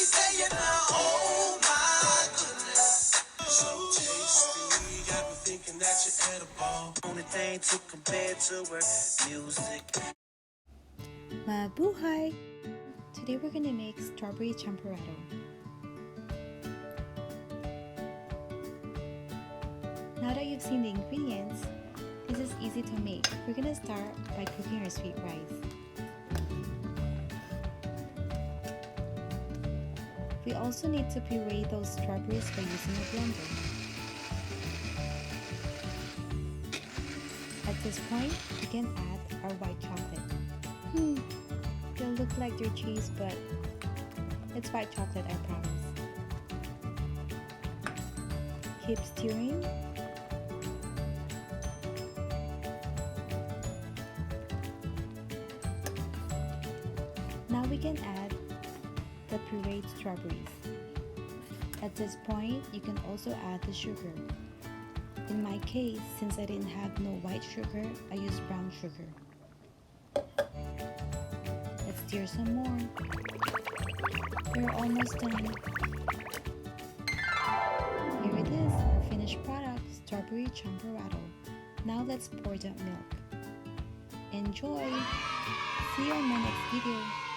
saying now, oh my goodness. So tasty, got me thinking that you're edible. Only thing to compare to her music. Mabuhay! Today we're gonna make strawberry champorado. Now that you've seen the ingredients, this is easy to make. We're gonna start by cooking our sweet rice. We also need to puree those strawberries by using a blender. At this point, we can add our white chocolate. They'll look like they're cheese, but it's white chocolate, I promise. Keep stirring. Now we can add the pureed strawberries. At this point, you can also add the sugar. In my case, since I didn't have no white sugar, I used brown sugar. Let's stir some more. We're almost done. Here it is, our finished product, strawberry champorado. Now let's pour the milk. Enjoy! See you on my next video.